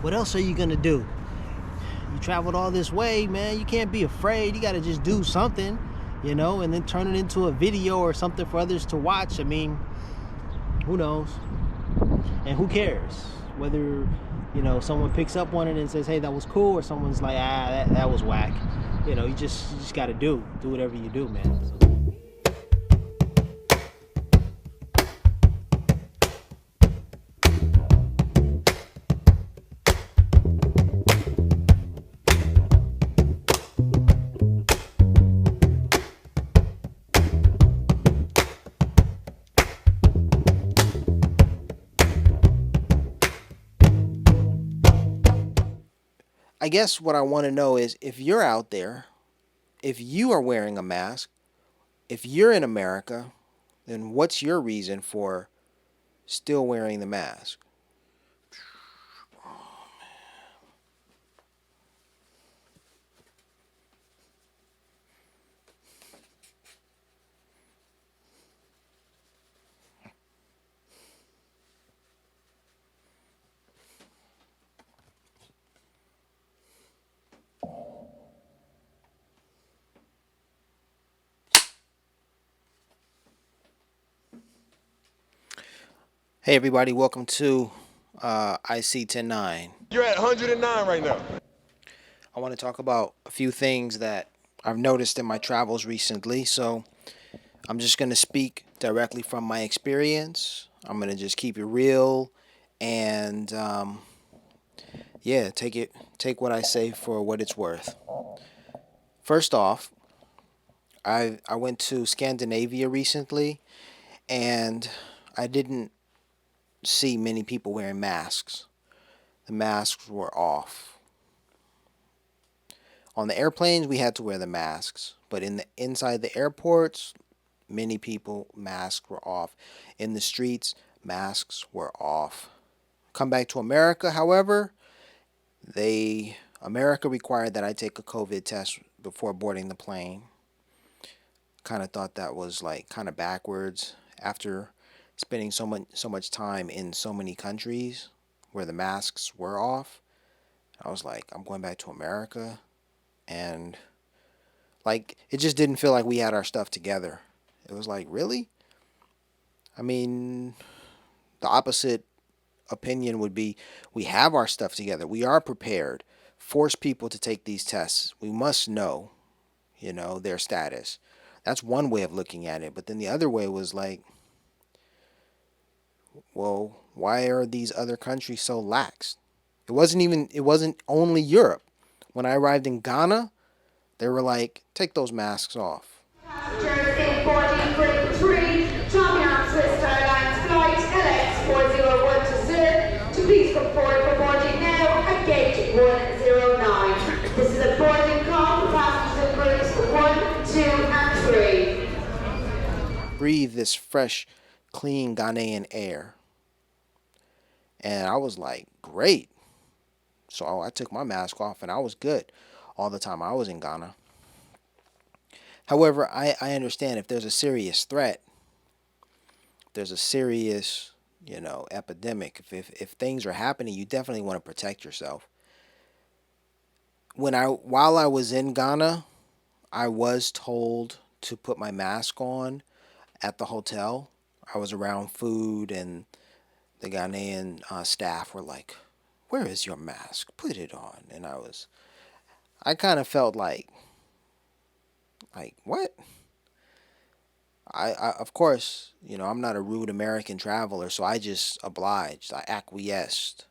What else are you gonna do? You traveled all this way, man. You can't be afraid. You gotta just do something, and then turn it into a video or something for others to watch. I mean, who knows? And who cares? Whether, someone picks up on it and says, hey, that was cool, or someone's like, that was whack. You just gotta do whatever you do, man. I guess what I want to know is, if you're out there, if you are wearing a mask, if you're in America, then what's your reason for still wearing the mask? Hey everybody, welcome to iSee109. You're at 109 right now. I want to talk about a few things that I've noticed in my travels recently. So I'm just going to speak directly from my experience. I'm going to just keep it real and take what I say for what it's worth. First off, I went to Scandinavia recently, and I didn't see many people wearing masks. The masks were off. On the airplanes, we had to wear the masks, but inside the airports, many people, masks were off. In the streets, masks were off. Come back to America, however, America required that I take a COVID test before boarding the plane. Kind of thought that was like kind of backwards after spending so much time in so many countries where the masks were off. I was like, I'm going back to America, and like it just didn't feel like we had our stuff together. It was like, really? I mean, the opposite opinion would be, we have our stuff together. We are prepared. Force people to take these tests. We must know, their status. That's one way of looking at it. But then the other way was like, well, why are these other countries so lax? It wasn't only Europe. When I arrived in Ghana, they were like, take those masks off. Passengers in boarding group 3, traveling on Swiss Airlines flight LX401 to please come forward for boarding now at gate 109. This is a boarding call for passengers in groups 1, 2 and 3. Breathe this fresh, clean Ghanaian air. And I was like, great. So I took my mask off and I was good all the time I was in Ghana. However, I understand if there's a serious threat, there's a serious, epidemic. If things are happening, you definitely want to protect yourself. While I was in Ghana, I was told to put my mask on at the hotel. I was around food, and the Ghanaian staff were like, "Where is your mask? Put it on." And I kind of felt like what? I of course, I'm not a rude American traveler, so I just obliged. I acquiesced,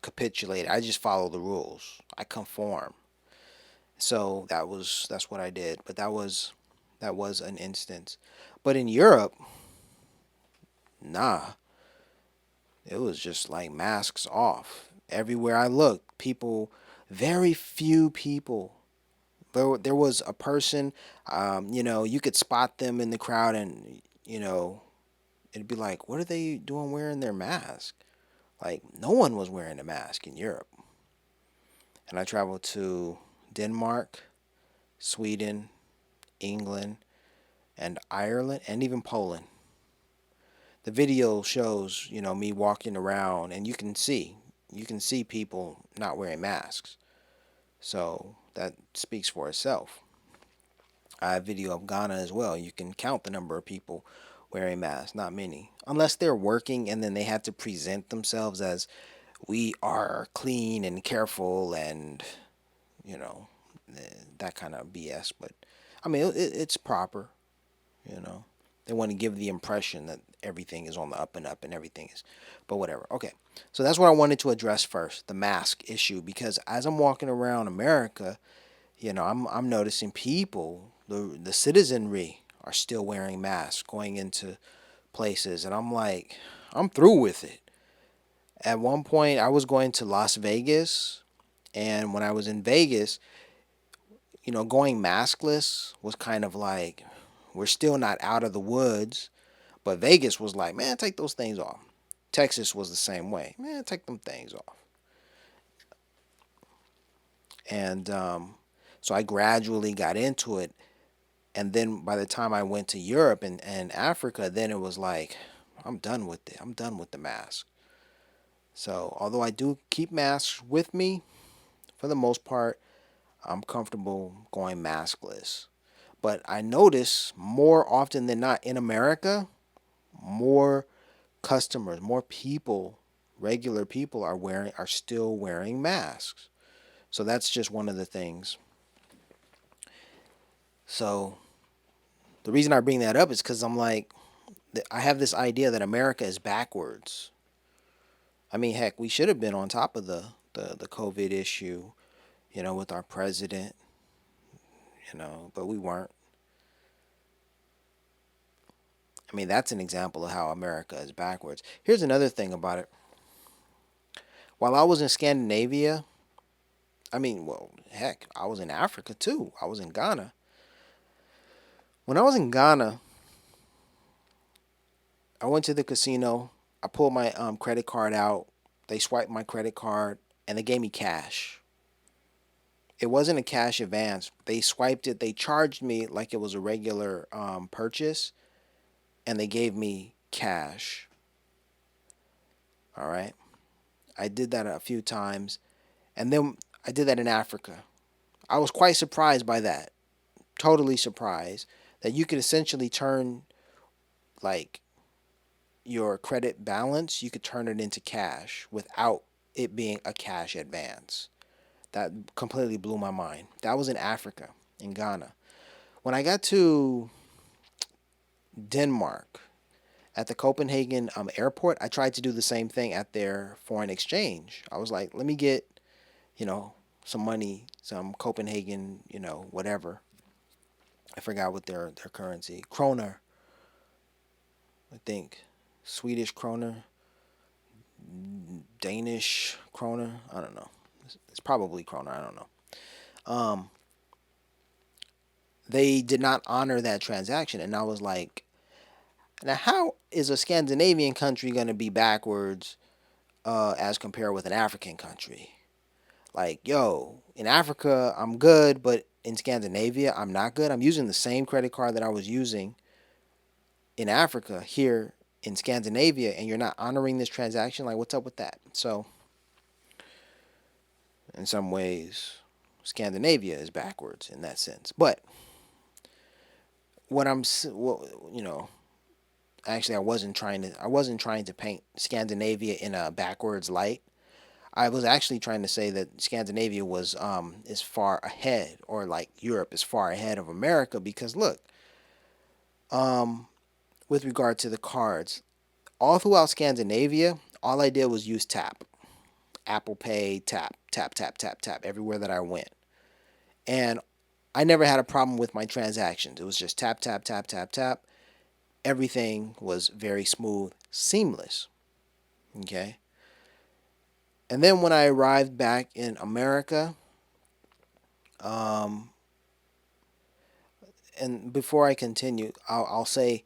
capitulated. I just follow the rules. I conform. So that's what I did. But that was an instance. But in Europe, nah, it was just like masks off. Everywhere I looked, people, very few people. There was a person, you could spot them in the crowd, and, it'd be like, what are they doing wearing their mask? Like, no one was wearing a mask in Europe. And I traveled to Denmark, Sweden, England, and Ireland, and even Poland. The video shows, me walking around, and you can see, you can see people not wearing masks. So that speaks for itself. I have video of Ghana as well. You can count the number of people wearing masks, not many. Unless they're working and then they have to present themselves as we are clean and careful and, you know, that kind of BS. But I mean, it's proper, you know. They want to give the impression that everything is on the up and up and everything is, but whatever. Okay. So that's what I wanted to address first, the mask issue, because as I'm walking around America, you know, I'm noticing people, the citizenry are still wearing masks going into places, and I'm like, I'm through with it. At one point, I was going to Las Vegas, and when I was in Vegas, you know, going maskless was kind of like, we're still not out of the woods, but Vegas was like, man, take those things off. Texas was the same way, man, take them things off. And so I gradually got into it. And then by the time I went to Europe and Africa, then it was like, I'm done with it. I'm done with the mask. So although I do keep masks with me, for the most part, I'm comfortable going maskless. But I notice more often than not in America, more customers, more people, regular people are still wearing masks. So that's just one of the things. So the reason I bring that up is because I'm like, I have this idea that America is backwards. I mean, heck, we should have been on top of the COVID issue, you know, with our president, you know, but we weren't. I mean, that's an example of how America is backwards. Here's another thing about it. While I was in Scandinavia, I mean, well, heck, I was in Africa too. I was in Ghana. When I was in Ghana, I went to the casino. I pulled my credit card out. They swiped my credit card and they gave me cash. It wasn't a cash advance. They swiped it. They charged me like it was a regular purchase, and they gave me cash. All right. I did that a few times, and then I did that in Africa. I was quite surprised by that. Totally surprised that you could essentially turn like your credit balance, you could turn it into cash without it being a cash advance. That completely blew my mind. That was in Africa, in Ghana. When I got to Denmark at the Copenhagen airport, I tried to do the same thing at their foreign exchange. I was like, let me get, you know, some money, some Copenhagen, you know, whatever. I forgot what their currency. Kroner, I think. Swedish kroner, Danish kroner. I don't know. It's probably kroner. I don't know. Um, they did not honor that transaction, and I was like, now how is a Scandinavian country going to be backwards as compared with an African country? Like, yo, in Africa I'm good, but in Scandinavia I'm not good. I'm using the same credit card that I was using in Africa here in Scandinavia, and you're not honoring this transaction. Like, what's up with that? So in some ways, Scandinavia is backwards in that sense. But what I'm, well, you know, actually, I wasn't trying to paint Scandinavia in a backwards light. I was actually trying to say that Scandinavia was is far ahead, or like Europe is far ahead of America, because look, um, with regard to the cards, all throughout Scandinavia, all I did was use tap, Apple Pay, tap, tap, tap, tap, tap, everywhere that I went, and I never had a problem with my transactions. It was just tap, tap, tap, tap, tap. Everything was very smooth, seamless. Okay. And then when I arrived back in America, um, and before I continue, I'll say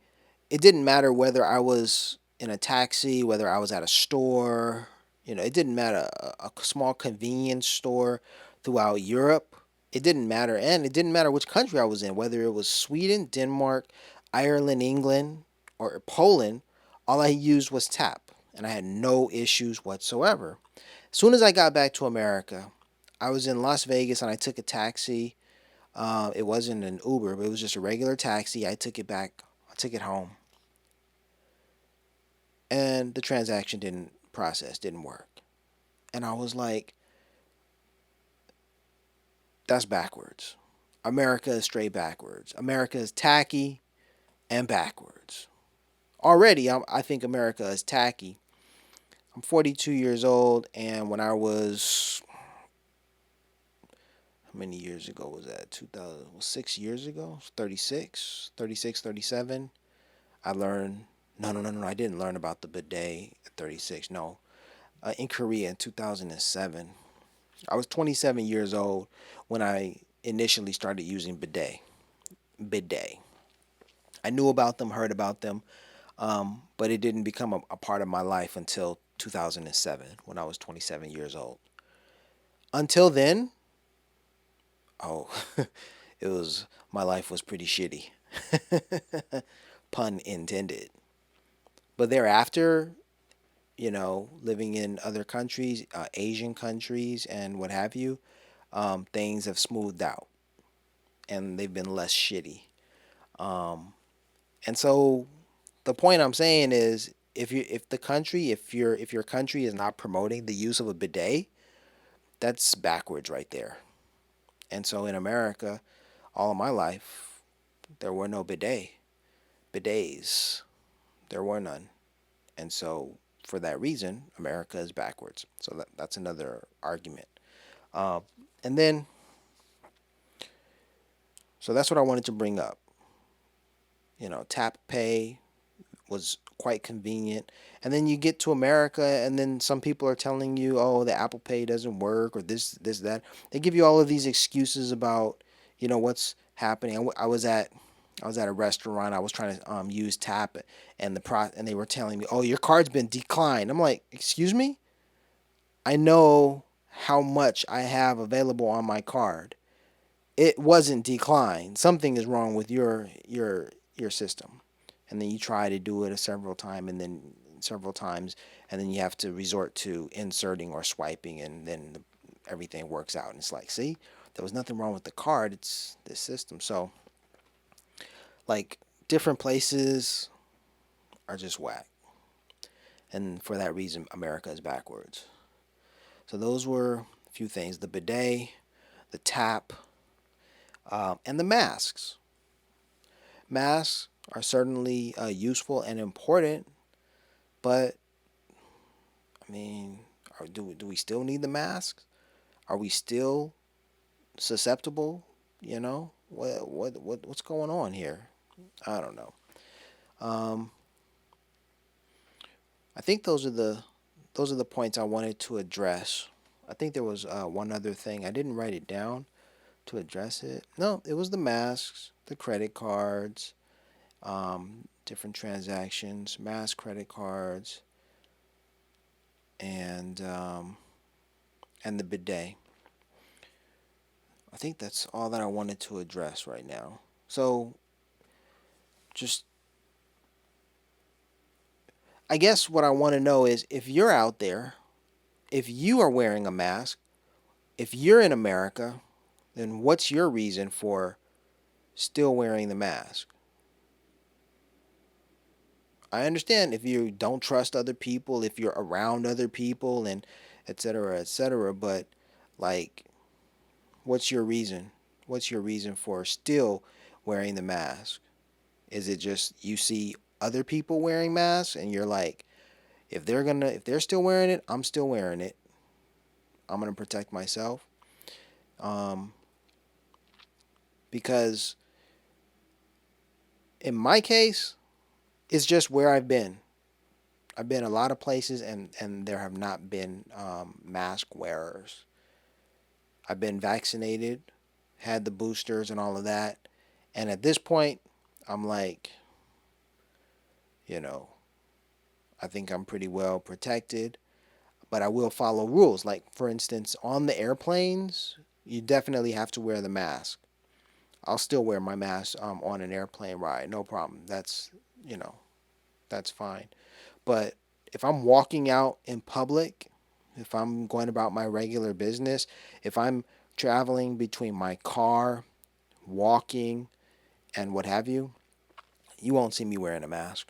it didn't matter whether I was in a taxi, whether I was at a store, you know, it didn't matter, a small convenience store throughout Europe. It didn't matter. And it didn't matter which country I was in, whether it was Sweden, Denmark, Ireland, England, or Poland. All I used was tap, and I had no issues whatsoever. As soon as I got back to America, I was in Las Vegas and I took a taxi. It wasn't an Uber, but it was just a regular taxi. I took it back. I took it home, and the transaction didn't process, didn't work. And I was like, that's backwards. America is straight backwards. America is tacky and backwards. Already, I think America is tacky. I'm 42 years old, and when I was, how many years ago was that? 2000, 6 years ago? 36, 36, 37. I learned, no, I didn't learn about the bidet at 36. No. In Korea in 2007. I was 27 years old when I initially started using bidet. Bidet. I knew about them, heard about them, but it didn't become a part of my life until 2007 when I was 27 years old. Until then, oh, it was my life was pretty shitty. Pun intended. But thereafter, living in other countries, Asian countries, and what have you, things have smoothed out and they've been less shitty. Um, and so the point I'm saying is, if your country is not promoting the use of a bidet, that's backwards right there. And so in America, all of my life, there were no bidets. There were none. And so for that reason, America is backwards. So that's another argument. Uh, and then, so that's what I wanted to bring up. Tap pay was quite convenient. And then you get to America, and then some people are telling you, oh, the Apple Pay doesn't work, or this, that. They give you all of these excuses about, what's happening. I was at a restaurant. I was trying to use tap, and and they were telling me, oh, your card's been declined. I'm like, excuse me? I know how much I have available on my card. It wasn't declined. Something is wrong with your system. And then you try to do it several times, and then you have to resort to inserting or swiping, and then everything works out. And it's like, see, there was nothing wrong with the card. It's this system. So, like, different places are just whack. And for that reason, America is backwards. So those were a few things: the bidet, the tap, and the masks. Masks are certainly useful and important, but I mean, do we still need the masks? Are we still susceptible? What's going on here? I don't know. Um, I think those are the points I wanted to address. I think there was one other thing. I didn't write it down to address it. No, it was the masks, the credit cards, different transactions, mass credit cards, and the bidet. I think that's all that I wanted to address right now. So, just I guess what I want to know is, if you're out there, if you are wearing a mask, if you're in America, then what's your reason for still wearing the mask? I understand if you don't trust other people, if you're around other people, and et cetera, but like, what's your reason? What's your reason for still wearing the mask? Is it just you see other people wearing masks and you're like, if they're still wearing it, I'm still wearing it. I'm gonna protect myself. Um, because in my case, it's just where I've been. I've been a lot of places, and there have not been mask wearers. I've been vaccinated, had the boosters and all of that. And at this point, I'm like, you know, I think I'm pretty well protected, but I will follow rules. Like, for instance, on the airplanes, you definitely have to wear the mask. I'll still wear my mask on an airplane ride, no problem. That's fine. But if I'm walking out in public, if I'm going about my regular business, if I'm traveling between my car, walking, and what have you, you won't see me wearing a mask.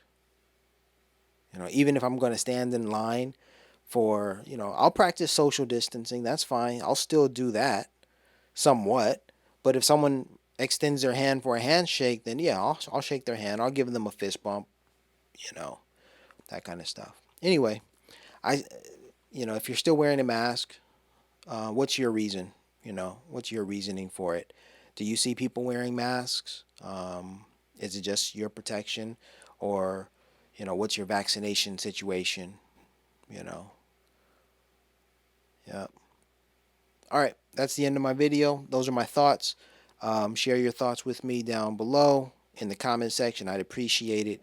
You know, even if I'm going to stand in line for, you know, I'll practice social distancing. That's fine. I'll still do that somewhat. But if someone extends their hand for a handshake, then yeah, I'll shake their hand. I'll give them a fist bump, you know, that kind of stuff. Anyway, you know, if you're still wearing a mask, what's your reason? You know, what's your reasoning for it? Do you see people wearing masks? Is it just your protection, or, you know, what's your vaccination situation? You know, yeah. All right, that's the end of my video. Those are my thoughts. Share your thoughts with me down below in the comment section. I'd appreciate it.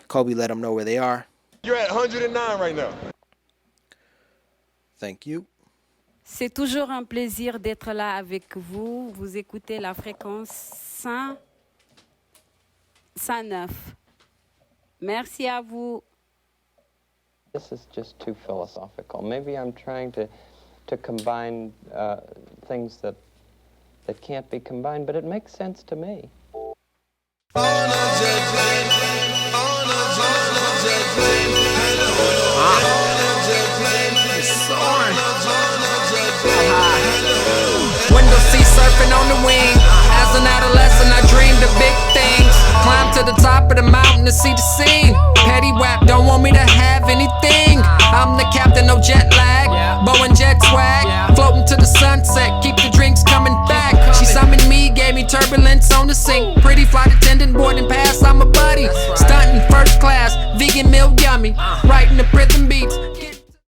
Kobe, let them know where they are. You're at 109 right now. Thank you. C'est toujours un plaisir d'être là avec vous. Vous écoutez la fréquence 109. Merci à vous. This is just too philosophical. Maybe I'm trying to combine things that can't be combined, but it makes sense to me. Window seat surfing on the wing. As an adolescent, I dreamed of big things. Climbed to the top of the mountain to see the scene. Petty whack, don't want me to have anything. I'm the captain, no jet lag. Boeing jet swag, floating to the sunset. Keep the drinks coming back. She summoned me, gave me turbulence on the sink. Pretty flight attendant, boarding pass, I'm a buddy. Stunting first class, vegan meal yummy. Writing the rhythm beats.